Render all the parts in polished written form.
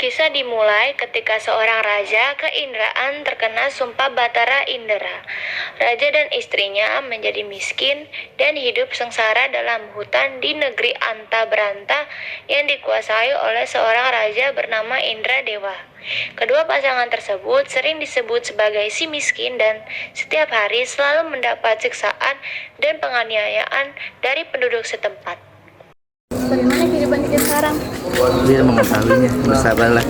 Kisah dimulai ketika seorang raja keindraan terkena sumpah Batara Indra. Raja dan istrinya menjadi miskin dan hidup sengsara dalam hutan di negeri Anta Beranta yang dikuasai oleh seorang raja bernama Indra Dewa. Kedua pasangan tersebut sering disebut sebagai si miskin dan setiap hari selalu mendapat siksaan dan penganiayaan dari penduduk setempat. Bagaimana kehidupan kita sekarang? Dia mengetahuinya, bersabarlah.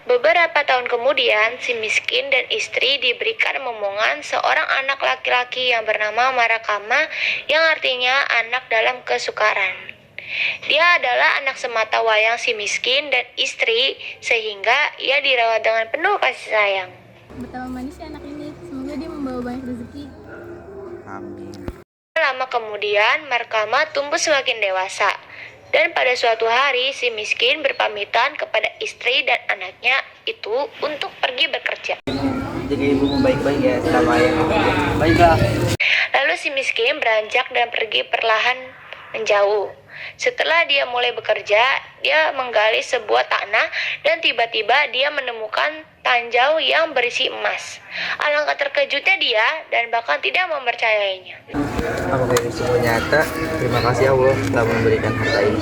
Beberapa tahun kemudian, si miskin dan istri diberikan momongan seorang anak laki-laki yang bernama Marakama, yang artinya anak dalam kesukaran. Dia adalah anak semata wayang si miskin dan istri, sehingga ia dirawat dengan penuh kasih sayang. Betapa manisnya anak ini, semoga dia membawa banyak rezeki. Amin. Lama kemudian, Marakama tumbuh semakin dewasa. Dan pada suatu hari, si miskin berpamitan kepada istri dan anaknya itu untuk pergi bekerja. Jaga ibumu baik-baik ya, selama ayah. Baiklah. Lalu si miskin beranjak dan pergi perlahan menjauh. Setelah dia mulai bekerja, dia menggali sebuah tanah dan tiba-tiba dia menemukan tanjau yang berisi emas. Alangkah terkejutnya dia dan bahkan tidak mempercayainya. Apakah ini semua nyata? Terima kasih Allah telah memberikan harta ini.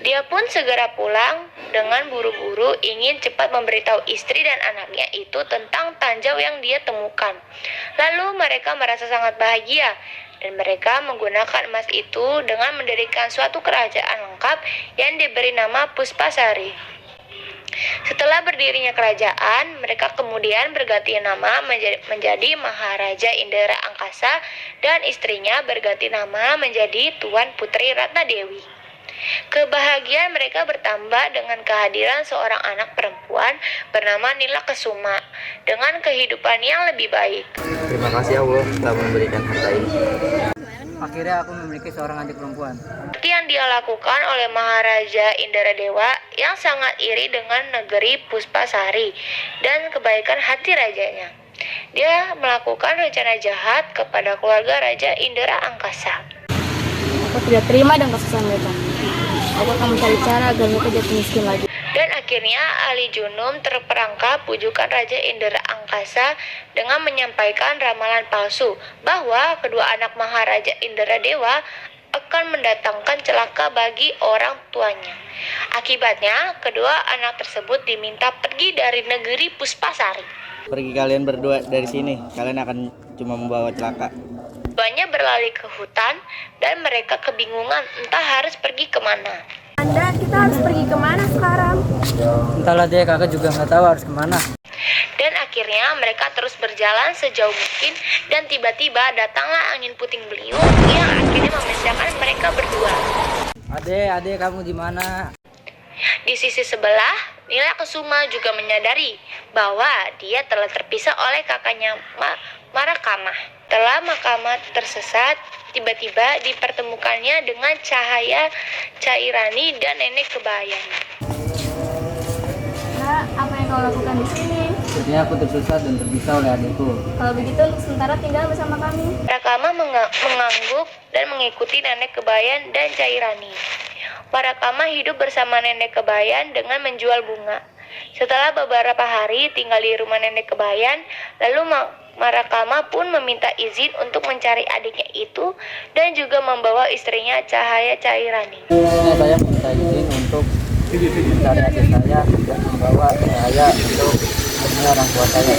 Dia pun segera pulang dengan buru-buru ingin cepat memberitahu istri dan anaknya itu tentang tanjau yang dia temukan. Lalu mereka merasa sangat bahagia dan mereka menggunakan emas itu dengan mendirikan suatu kerajaan lengkap yang diberi nama Puspasari. Setelah berdirinya kerajaan, mereka kemudian berganti nama menjadi Maharaja Indra Angkasa dan istrinya berganti nama menjadi Tuan Putri Ratna Dewi. Kebahagiaan mereka bertambah dengan kehadiran seorang anak perempuan bernama Nila Kesuma dengan kehidupan yang lebih baik. Terima kasih Allah telah memberikan harta ini. Akhirnya aku memiliki seorang adik perempuan. Seperti yang dia lakukan oleh Maharaja Indra Dewa yang sangat iri dengan negeri Puspasari dan kebaikan hati rajanya. Dia melakukan rencana jahat kepada keluarga Raja Indra Angkasa. Aku tidak terima dengan kesusahan mereka. Aku akan mencari cara agar mereka jatuh miskin lagi. Dan akhirnya Ali Junum terperangkap pujukan Raja Indra Angkasa dengan menyampaikan ramalan palsu bahwa kedua anak Maharaja Indra Dewa akan mendatangkan celaka bagi orang tuanya. Akibatnya, kedua anak tersebut diminta pergi dari negeri Puspasari. Pergi kalian berdua dari sini, kalian akan cuma membawa celaka. Keduanya berlari ke hutan dan mereka kebingungan entah harus pergi kemana. Anda, kita harus pergi kemana sekarang? Entahlah deh, kakak juga nggak tahu harus kemana. Dan akhirnya mereka terus berjalan sejauh mungkin dan tiba-tiba datanglah angin puting beliung yang akhirnya memisahkan mereka berdua. Ade, kamu di mana? Di sisi sebelah, Nila Kesuma juga menyadari bahwa dia telah terpisah oleh kakaknya Marakama. Setelah Marakama tersesat, tiba-tiba dipertemukannya dengan Cahaya Cairani dan Nenek Kebayan. Nah, apa yang kau lakukan di sini? Sepertinya aku tersesat dan terpisah oleh adikku. Kalau begitu, untuk sementara tinggal bersama kami. Marakama mengangguk dan mengikuti Nenek Kebayan dan Cairani. Marakama hidup bersama Nenek Kebayan dengan menjual bunga. Setelah beberapa hari tinggal di rumah Nenek Kebayan, lalu Marakama pun meminta izin untuk mencari adiknya itu dan juga membawa istrinya Cahaya Cairani. Saya minta izin untuk mencari adik saya dan membawa saya untuk menemui orang tua saya.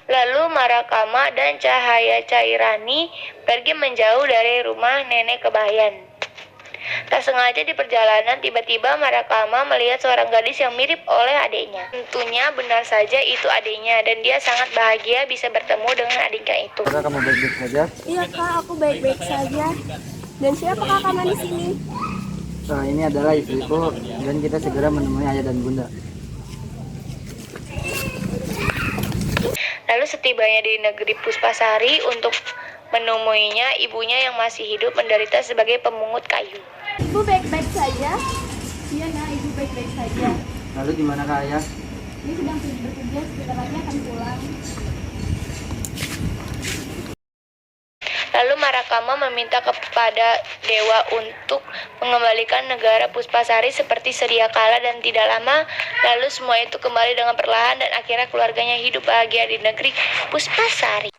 Lalu Marakama dan Cahaya Cairani pergi menjauh dari rumah Nenek Kebayan. Tak sengaja di perjalanan, tiba-tiba Marakama melihat seorang gadis yang mirip oleh adiknya. Tentunya benar saja itu adiknya dan dia sangat bahagia bisa bertemu dengan adiknya itu. Apakah kamu baik-baik saja? Iya kak, aku baik-baik saja. Dan siapa kakak di sini? Nah, ini adalah istriku dan kita segera menemui ayah dan bunda. Lalu setibanya di negeri Puspasari untuk menemuinya, ibunya yang masih hidup menderita sebagai pemungut kayu. Ibu baik-baik saja? Iya nak, ibu baik-baik saja. Lalu di mana kak ayah? Dia sedang bekerja, sebentar lagi akan pulang. Lalu Marakama meminta kepada dewa untuk mengembalikan negara Puspasari seperti sedia kala dan tidak lama lalu semua itu kembali dengan perlahan dan akhirnya keluarganya hidup bahagia di negeri Puspasari.